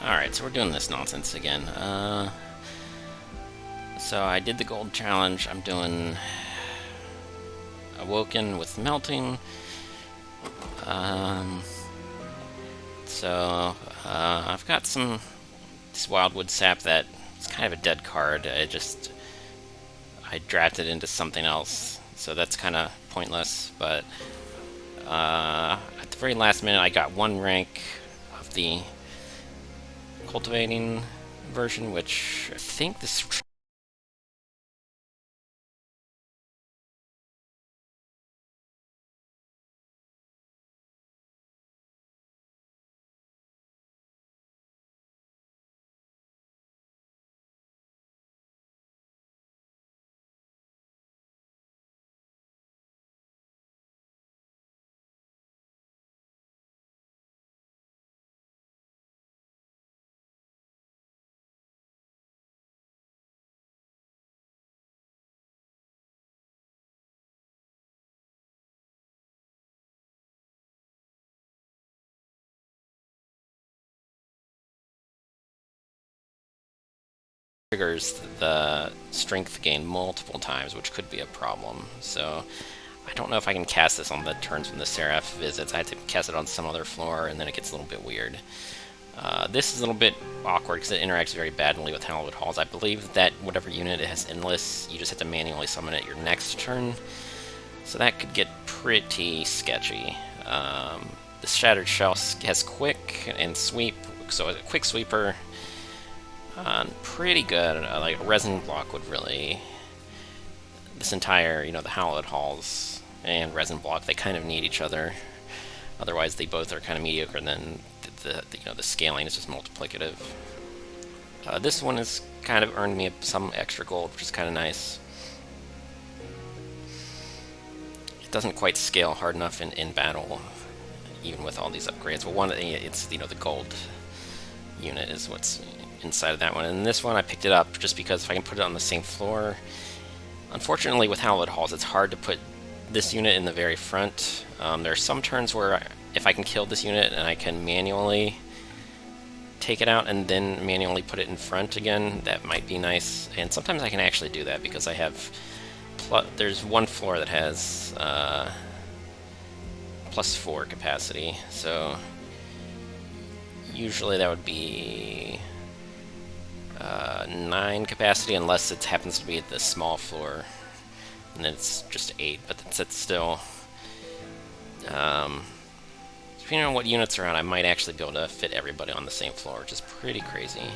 Alright, so we're doing this nonsense again. So I did the gold challenge. I'm doing Awoken with melting. I've got this wildwood sap that it's kind of a dead card. I drafted into something else, so that's kind of pointless. But at the very last minute, I got one rank of the cultivating version, which I think this triggers the strength gain multiple times, which could be a problem. So I don't know if I can cast this on the turns when the Seraph visits. I have to cast it on some other floor, and then it gets a little bit weird. This is a little bit awkward because it interacts very badly with Hallowed Halls. I believe that whatever unit it has endless, you just have to manually summon it your next turn. So that could get pretty sketchy. The Shattered Shell has quick and sweep, so a quick sweeper, pretty good. Like a Resin block would really, this entire, the Hallowed Halls and Resin block, they kind of need each other. Otherwise, they both are kind of mediocre, and then the scaling is just multiplicative. This one has kind of earned me some extra gold, which is kind of nice. It doesn't quite scale hard enough in battle, even with all these upgrades. Well, it's the gold unit is what's inside of that one, and this one I picked it up just because if I can put it on the same floor. Unfortunately, with Hallowed Halls, it's hard to put this unit in the very front. There are some turns where if I can kill this unit and I can manually take it out and then manually put it in front again, that might be nice. And sometimes I can actually do that because I have there's one floor that has +4 capacity, so usually that would be 9 capacity, unless it happens to be the small floor, and then it's just 8, but that's still, depending on what units are on, I might actually be able to fit everybody on the same floor, which is pretty crazy.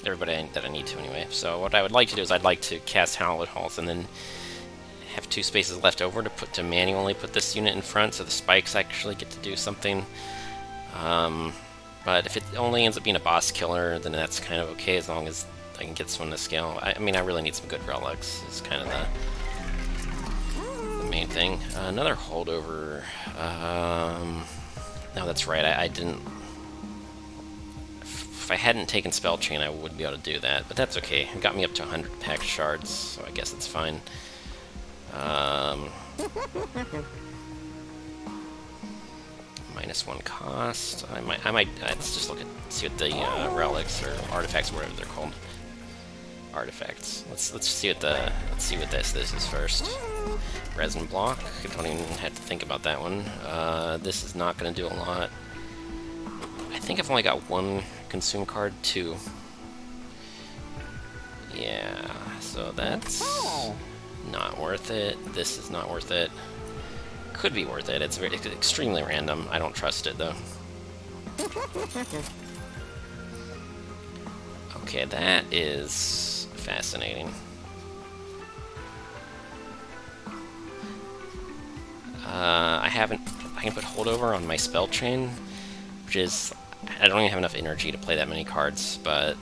Everybody that I need to anyway. So what I would like to do is I'd like to cast Hallowed Halls and then have 2 spaces left over to manually put this unit in front, so the spikes actually get to do something. But if it only ends up being a boss killer, then that's kind of okay as long as I can get this one to scale. I mean, I really need some good relics. It's kind of the main thing. Another holdover. No, that's right. I didn't. If I hadn't taken Spell Chain, I would be able to do that, but that's okay. It got me up to 100 packed shards, so I guess it's fine. -1 cost. I might. Let's just see what the relics or artifacts, whatever they're called. Artifacts. Let's see what this is first. Resin block. I don't even have to think about that one. This is not going to do a lot. I think I've only got 1 consume card, 2. Yeah, so that's not worth it. This is not worth it. Could be worth it. It's extremely random. I don't trust it, though. Okay, that is fascinating. I can put holdover on my spell chain, which is, I don't even have enough energy to play that many cards, but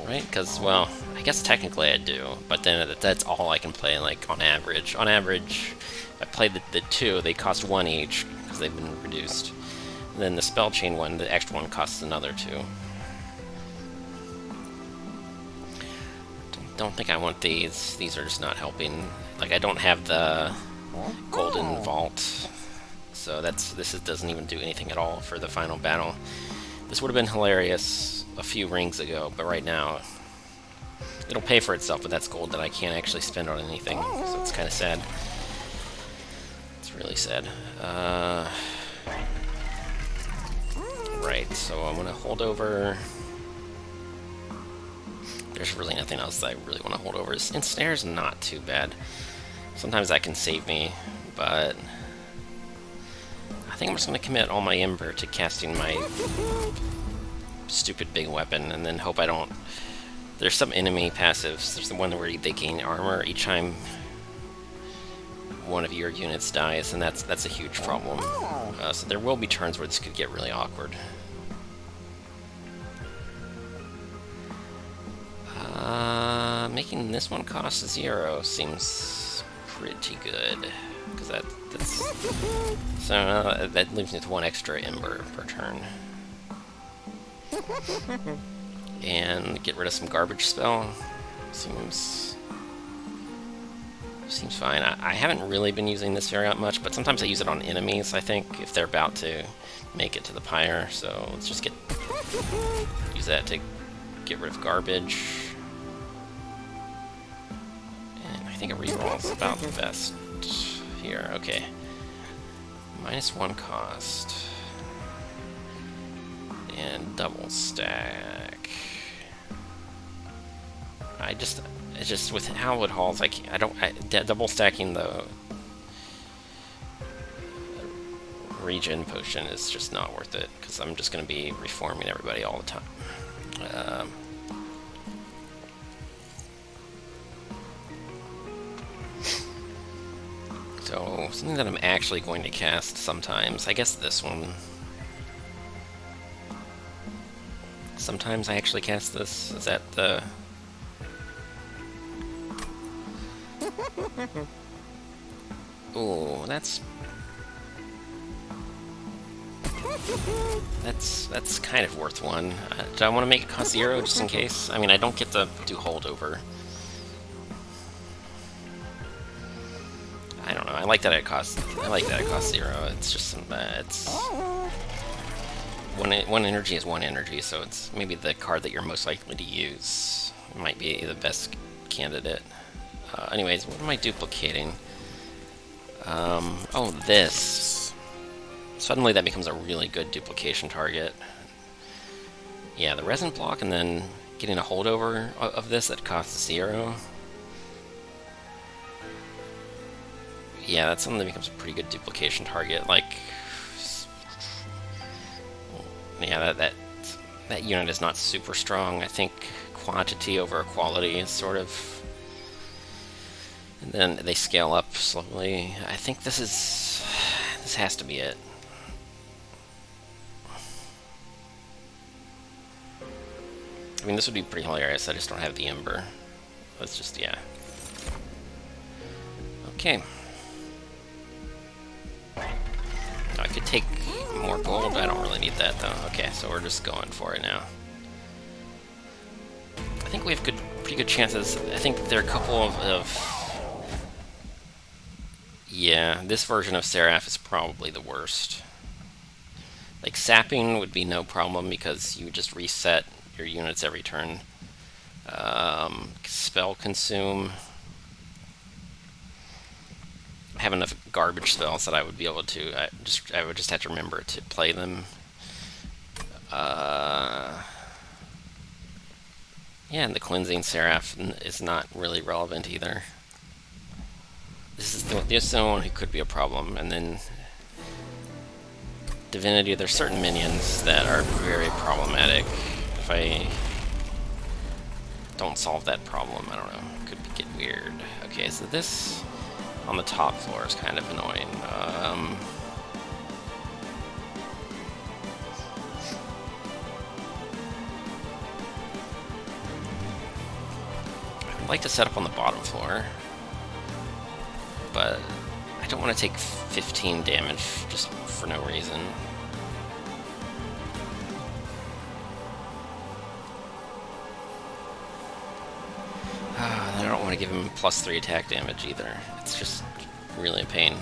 right? Because, well, I guess technically I do, but then that's all I can play, like, on average. On average, if I played the 2, they cost 1 each, because they've been reduced. And then the Spell Chain one, the extra one costs another 2. don't think I want these. These are just not helping. Like, I don't have the golden vault, so doesn't even do anything at all for the final battle. This would have been hilarious a few rings ago, but right now it'll pay for itself, but that's gold that I can't actually spend on anything, so it's kind of sad. It's really sad. Right, so I'm gonna hold over. There's really nothing else that I really want to hold over. Ensnare's not too bad. Sometimes that can save me, but I think I'm just going to commit all my Ember to casting my stupid big weapon, and then hope I don't... There's some enemy passives. There's the one where they gain armor each time one of your units dies, and that's a huge problem. So there will be turns where this could get really awkward. Making this one cost 0 seems pretty good, because that's so that leaves me with 1 extra Ember per turn. And get rid of some garbage spell seems fine. I haven't really been using this very much, but sometimes I use it on enemies, I think, if they're about to make it to the pyre. So let's just use that to get rid of garbage. And I think a reroll is about the best here. Okay. -1 cost. And double stack. It's just with Hallowed Halls, double stacking the regen potion is just not worth it, because I'm just going to be reforming everybody all the time. So, something that I'm actually going to cast sometimes, I guess this one. Sometimes I actually cast this. Is that the... Ooh, that's kind of worth 1. Do I want to make it cost 0 just in case? I mean, I don't get to do holdover. I don't know. I like that it costs 0. It's just it's one energy is 1 energy, so it's maybe the card that you're most likely to use. It might be the best candidate. Anyways, what am I duplicating? Oh, this. Suddenly that becomes a really good duplication target. Yeah, the resin block, and then getting a holdover of this that costs 0. Yeah, that's something that becomes a pretty good duplication target. Like, yeah, that unit is not super strong. I think quantity over quality is sort of... And then they scale up slowly. I think this has to be it. I mean, this would be pretty hilarious. I just don't have the Ember. Let's just, yeah. Okay. I could take more gold. I don't really need that, though. Okay, so we're just going for it now. I think we have pretty good chances. I think there are a couple of yeah, this version of Seraph is probably the worst. Like, sapping would be no problem because you just reset your units every turn. Spell consume. I have enough garbage spells that I would be able to. I would just have to remember to play them. Yeah, and the cleansing Seraph is not really relevant either. This is the one who could be a problem. And then Divinity, there's certain minions that are very problematic. If I don't solve that problem, I don't know, it could get weird. Okay, so this on the top floor is kind of annoying. I'd like to set up on the bottom floor, but I don't want to take 15 damage just for no reason. don't want to give him +3 attack damage either. It's just really a pain.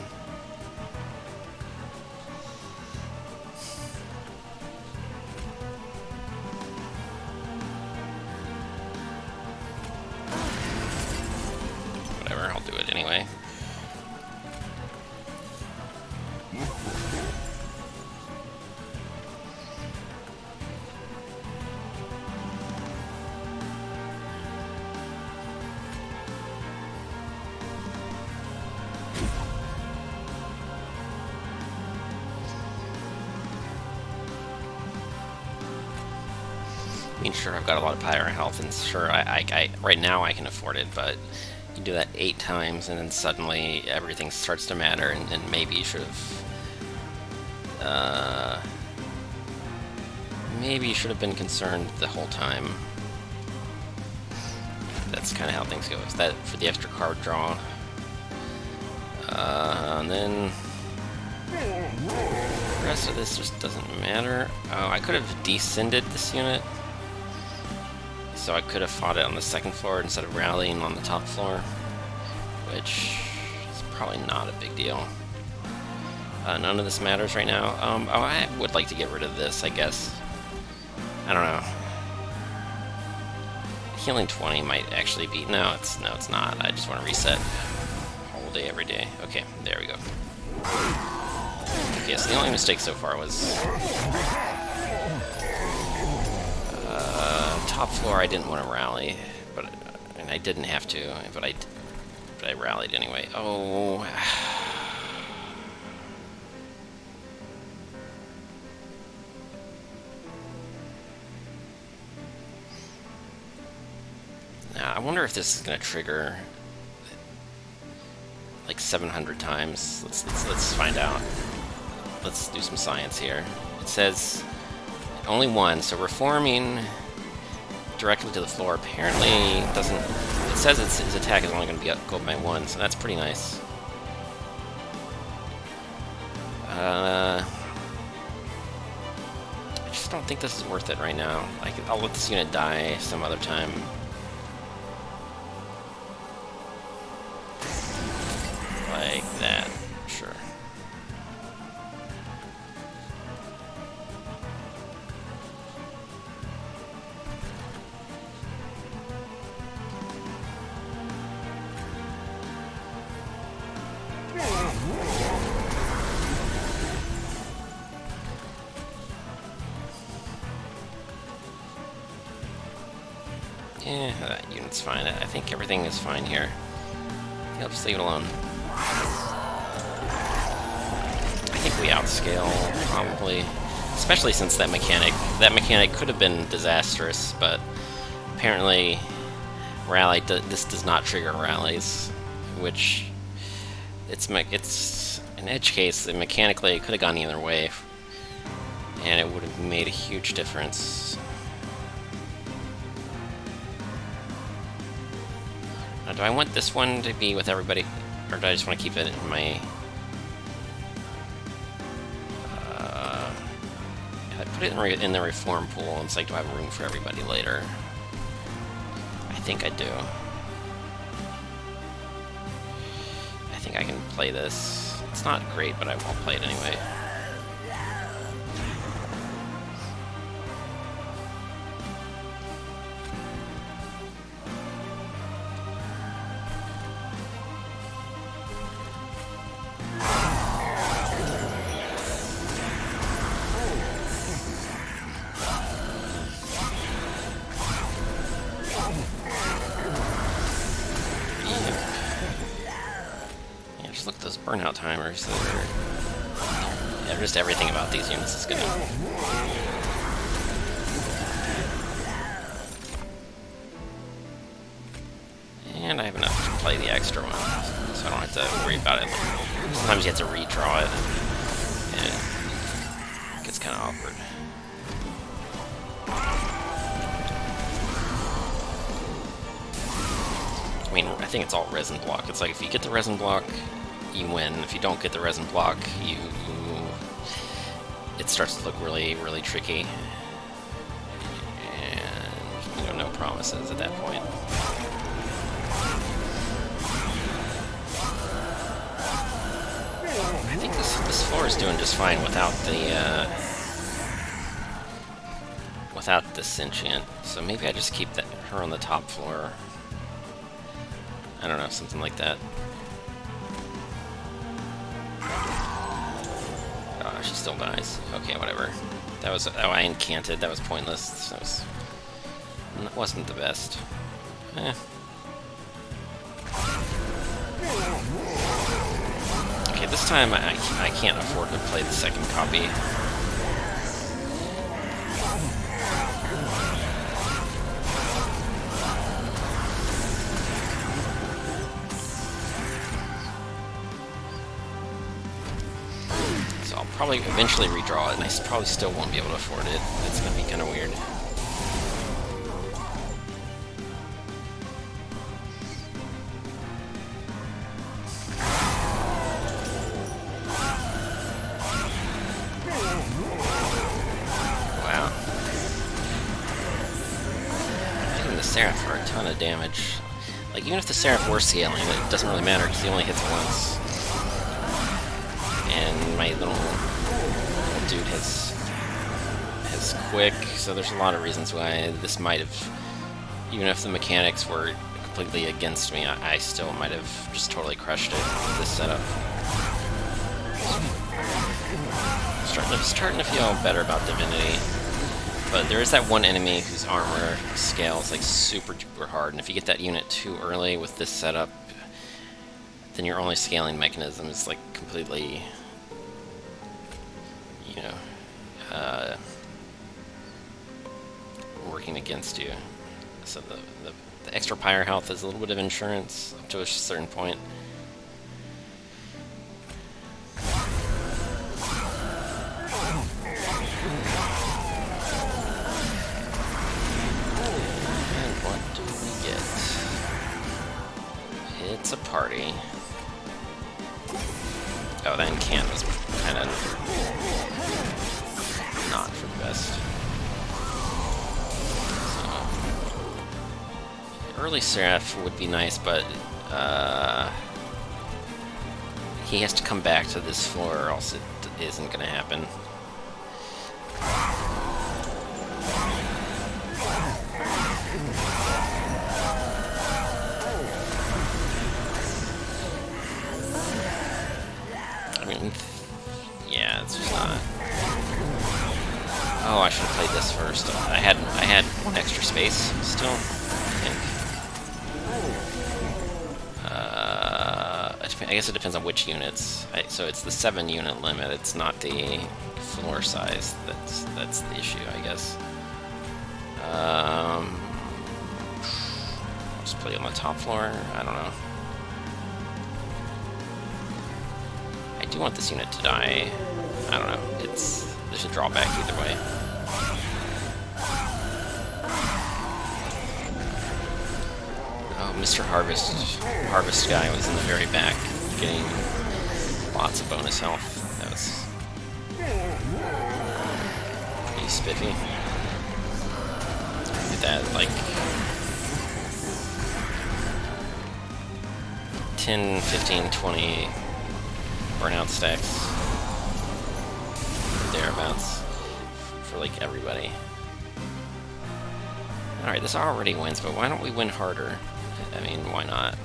Whatever, I'll do it anyway. I mean, sure, I've got a lot of pyro health, and sure, I right now I can afford it, but you do that 8 times, and then suddenly everything starts to matter, and maybe you should have, maybe you should have been concerned the whole time. That's kind of how things go. Is that for the extra card draw? And then the rest of this just doesn't matter. Oh, I could have descended this unit. So I could have fought it on the second floor instead of rallying on the top floor, which is probably not a big deal. None of this matters right now. Oh, I would like to get rid of this, I guess. I don't know. Healing 20 might actually be... No, it's not. I just want to reset all day, every day. Okay, there we go. Okay, so the only mistake so far was... top floor, I didn't want to rally, and I didn't have to, but I rallied anyway. Oh, now I wonder if this is going to trigger like 700 times. Let's find out. Let's do some science here. It says only one, so reforming directly to the floor apparently doesn't... It says his attack is only going to go by 1, so that's pretty nice. I just don't think this is worth it right now. I'll let this unit die some other time. Like that, sure. Yeah, that unit's fine. I think everything is fine here. I'll just leave it alone. I think we outscale, probably. Especially since that mechanic could have been disastrous, but apparently this does not trigger rallies, which it's an edge case that mechanically it could have gone either way, and it would have made a huge difference. Now, do I want this one to be with everybody, or do I just want to keep it in my... I put it in the reform pool. It's like, do I have room for everybody later? I think I do. I think I can play this. It's not great, but I'll play it anyway. Look at those burnout timers. Yeah, just everything about these units is gonna... And I have enough to play the extra one, so I don't have to worry about it. Sometimes you have to redraw it, and it gets kind of awkward. I mean, I think it's all resin block. It's like if you get the resin block, you win. If you don't get the resin block, it starts to look really, really tricky. And no promises at that point. is doing just fine without the Sentient. So maybe I just keep her on the top floor. I don't know, something like that. Oh, she still dies. Okay, whatever. That was... Oh, I incanted. That was pointless. That wasn't the best. Eh. Okay, this time I can't afford to play the second copy. So I'll probably eventually redraw it, and I probably still won't be able to afford it. It's gonna be kind of weird. Seraph for a ton of damage. Like, even if the Seraph were scaling, it doesn't really matter because he only hits once. And my little dude has quick, so there's a lot of reasons why this might have, even if the mechanics were completely against me, I still might have just totally crushed it with this setup. Starting to feel better about Divinity. But there is that one enemy whose armor scales like super duper hard, and if you get that unit too early with this setup, then your only scaling mechanism is like completely, you know, working against you. So the extra pyre health is a little bit of insurance up to a certain point. It's a party. Oh, that incant was kind of not for the best. So, early Seraph would be nice, but he has to come back to this floor or else it isn't going to happen. Yeah, it's just not. Oh, I should have played this first. I had extra space still, I think. I guess it depends on which units. So it's the 7-unit limit. It's not the floor size. That's the issue, I guess. I'll just play on the top floor. I don't know. I do want this unit to die. I don't know. There's a drawback either way. Oh, Mr. Harvest guy was in the very back, getting lots of bonus health. That was pretty spiffy. Look at that, like 10, 15, 20 burnout stacks, thereabouts, for like everybody. Alright, this already wins, but why don't we win harder? I mean, why not?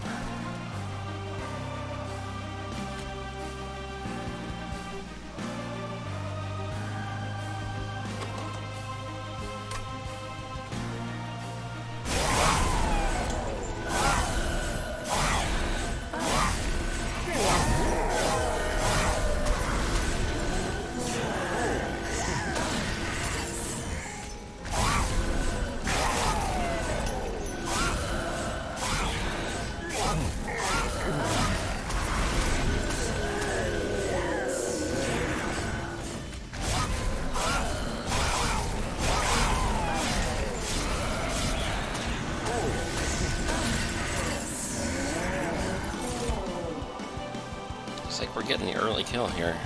Looks like we're getting the early kill here.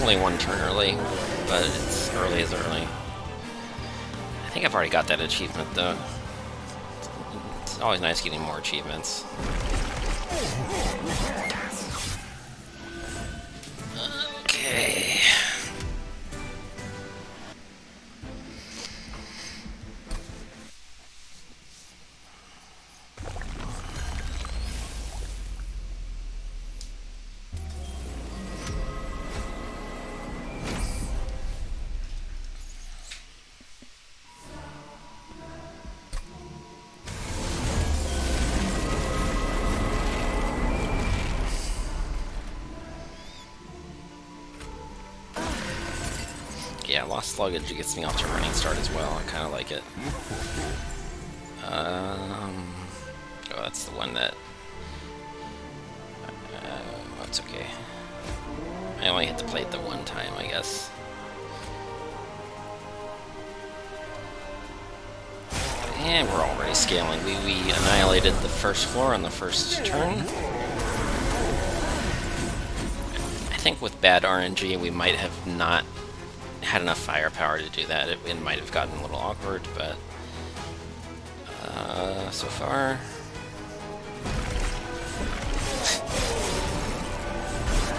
Only one turn early, but it's early as early. think I've already got that achievement, though. It's always nice getting more achievements. Okay. Yeah, Lost Luggage gets me off to a running start as well. I kind of like it. Oh, that's the one that... that's okay. I only had to play it the one time, I guess. And we're already scaling. We annihilated the first floor on the first turn. I think with bad RNG, we might have not had enough firepower to do that. It might have gotten a little awkward, but so far...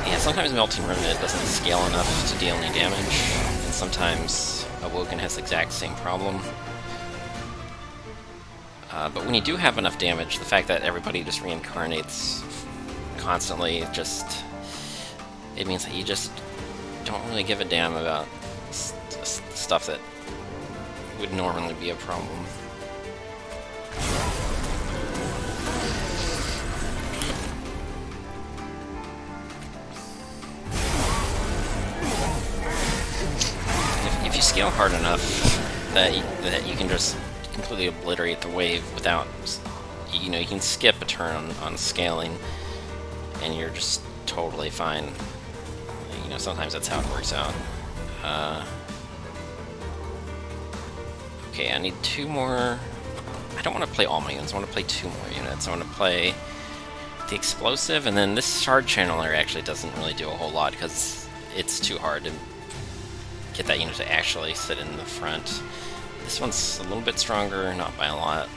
Yeah, sometimes Melting Remnant doesn't scale enough to deal any damage, and sometimes Awoken has the exact same problem. But when you do have enough damage, the fact that everybody just reincarnates constantly, it means that you just don't really give a damn about stuff that would normally be a problem. If you scale hard enough that you can just completely obliterate the wave without, you know, you can skip a turn on scaling, and you're just totally fine. You know, sometimes that's how it works out. Okay, I need 2 more... I don't want to play all my units, I want to play 2 more units. I want to play the Explosive, and then this Shard Channeler actually doesn't really do a whole lot, because it's too hard to get that unit to actually sit in the front. This one's a little bit stronger, not by a lot.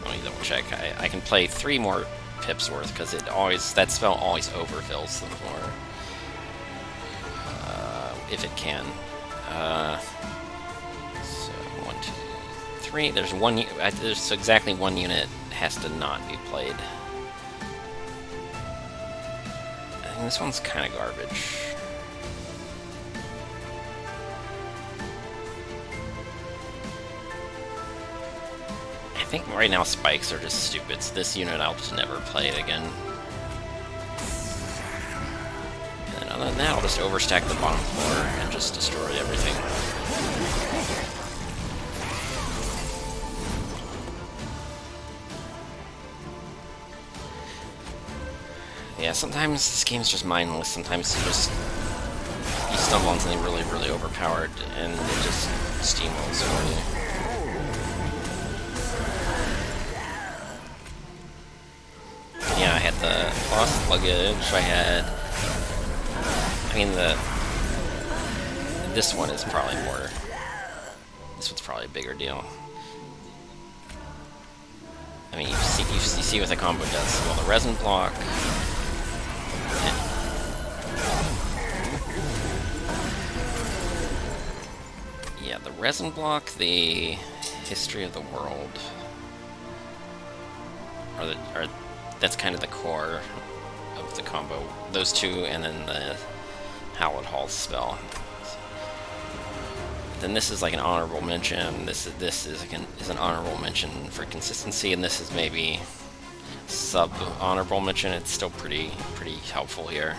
Let me double check. I can play 3 more pips worth, because that spell always overfills the floor. If it can. So 1, 2, 3. There's exactly 1 unit has to not be played. I think this one's kind of garbage. I think right now spikes are just stupid, so this unit I'll just never play it again. And then other than that, I'll just overstack the bottom floor and just destroy everything. Yeah, sometimes this game's just mindless, sometimes you stumble on something really, really overpowered, and it just steamrolls over you. Yeah, I had the Lost Luggage, this one is probably more, this one's probably a bigger deal. I mean, you see what the combo does. Well, the Resin block, yeah, the Resin block, the History of the World, that's kind of the core of the combo. Those 2, and then the Hallowed Hall spell. Then this is like an honorable mention. This is an honorable mention for consistency, and this is maybe sub-honorable mention. It's still pretty helpful here.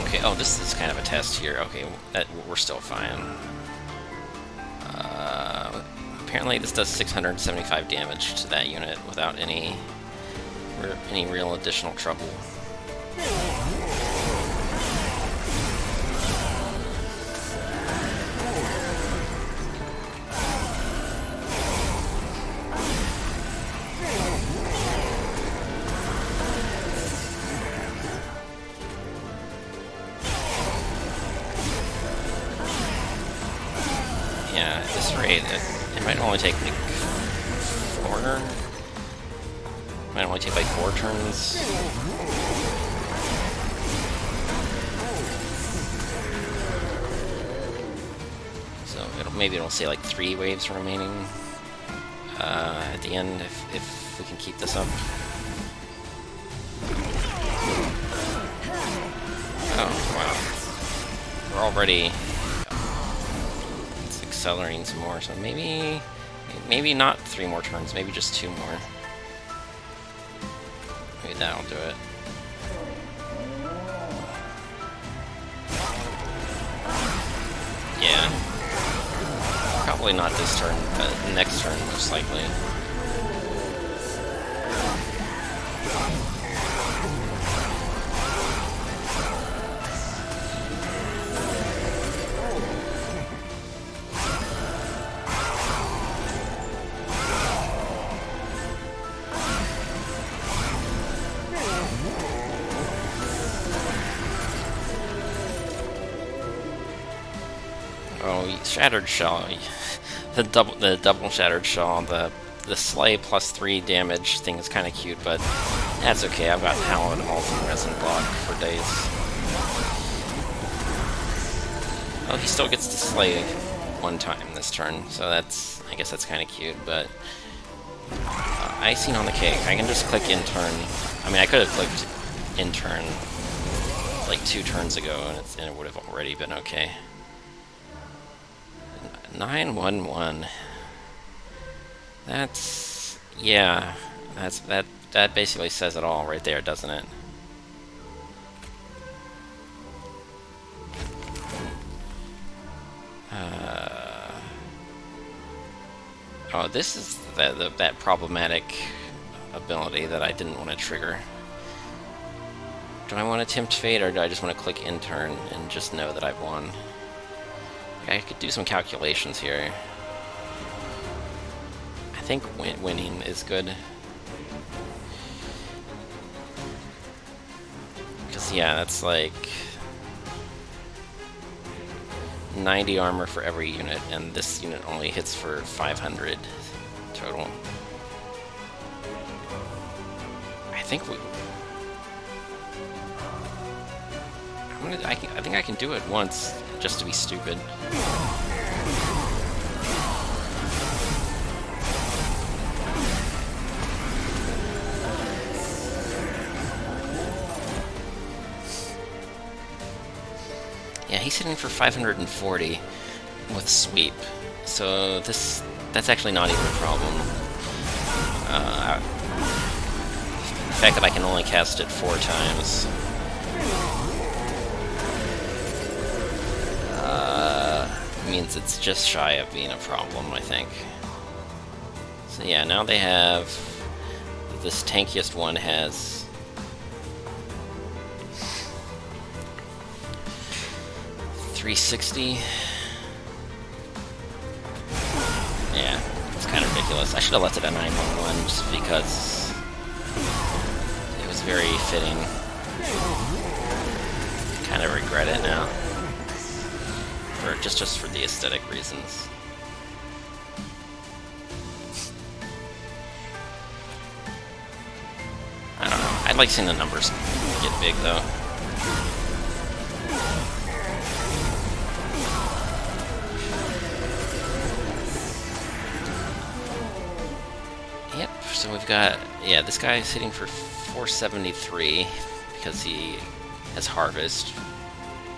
Okay, oh, this is kind of a test here. Okay, we're still fine. Apparently this does 675 damage to that unit without any real additional trouble. Yeah, at this rate, it might only take like 4. Might only take like 4 turns. So maybe it'll say like 3 waves remaining at the end if we can keep this up. Oh wow, we're already it's accelerating some more. So maybe not 3 more turns. Maybe just 2 more. Maybe that'll do it. Yeah. Probably not this turn, but next turn most likely. Oh, Shattered Shell. The double Shattered Shell, the Slay plus 3 damage thing is kind of cute, but that's okay. I've got Hallowed and Resin block for days. Oh, he still gets to Slay 1 time this turn, so I guess that's kind of cute, but icing on the cake. I can just click in turn. I mean, I could have clicked in turn like 2 turns ago, and it would have already been okay. 911. Yeah. That basically says it all right there, doesn't it? Oh, this is that problematic ability that I didn't want to trigger. Do I want to tempt fate, or do I just want to click in turn and just know that I've won? I could do some calculations here. I think winning is good. Because, yeah, that's like 90 armor for every unit, and this unit only hits for 500 total. I think I think I can do it once, just to be stupid. Yeah, he's hitting for 540 with sweep, so that's actually not even a problem. The fact that I can only cast it 4 times means it's just shy of being a problem, I think. So yeah, now they have this tankiest one has 360. Yeah, it's kind of ridiculous. I should have left it at 911 just because it was very fitting. Kind of regret it now. Just for the aesthetic reasons. I don't know. I'd like seeing the numbers get big, though. Yep, so we've got... Yeah, this guy is hitting for 473 because he has Harvest.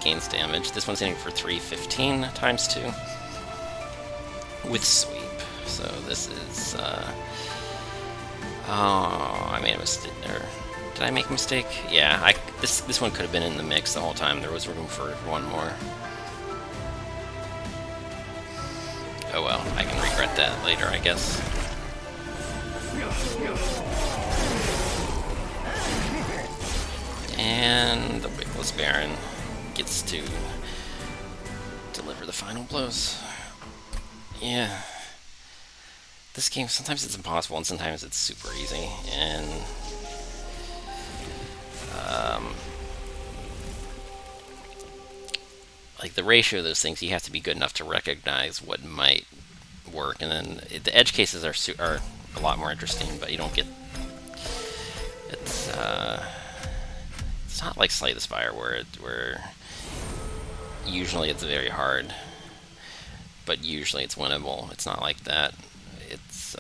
Gains damage. This one's hitting for 315 times 2 with sweep. So this is oh, I made a mistake. Or did I make a mistake? Yeah, this one could have been in the mix the whole time. There was room for 1 more. Oh well, I can regret that later, I guess. And the Wickless Baron gets to deliver the final blows. Yeah. This game, sometimes it's impossible and sometimes it's super easy. And like the ratio of those things, you have to be good enough to recognize what might work, and then the edge cases are a lot more interesting, but you don't get it's not like Slay the Spire where usually it's very hard, but usually it's winnable. It's not like that. It's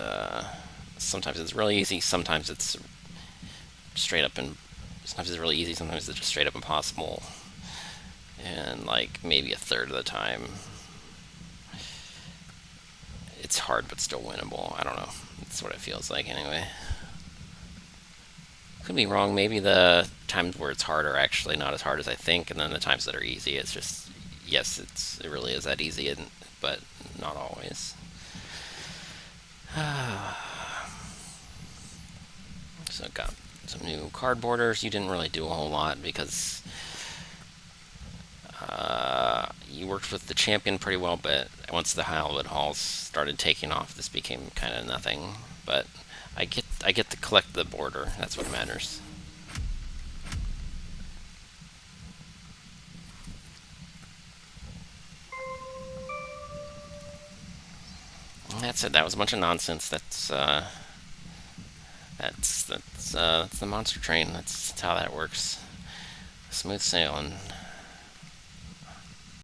sometimes it's really easy, sometimes it's straight up, and sometimes it's really easy, sometimes it's just straight up impossible, and like maybe a third of the time it's hard but still winnable. I don't know. That's what it feels like anyway. Could be wrong. Maybe the times where it's hard are actually not as hard as I think, and then the times that are easy, it's just yes, it really is that easy, but not always. So got some new card borders. You didn't really do a whole lot because you worked with the champion pretty well, but once the Hallowed halls started taking off, this became kind of nothing. But I get to collect the border. That's what matters. And that's it. That was a bunch of nonsense. That's the monster train. That's how that works. Smooth sailing.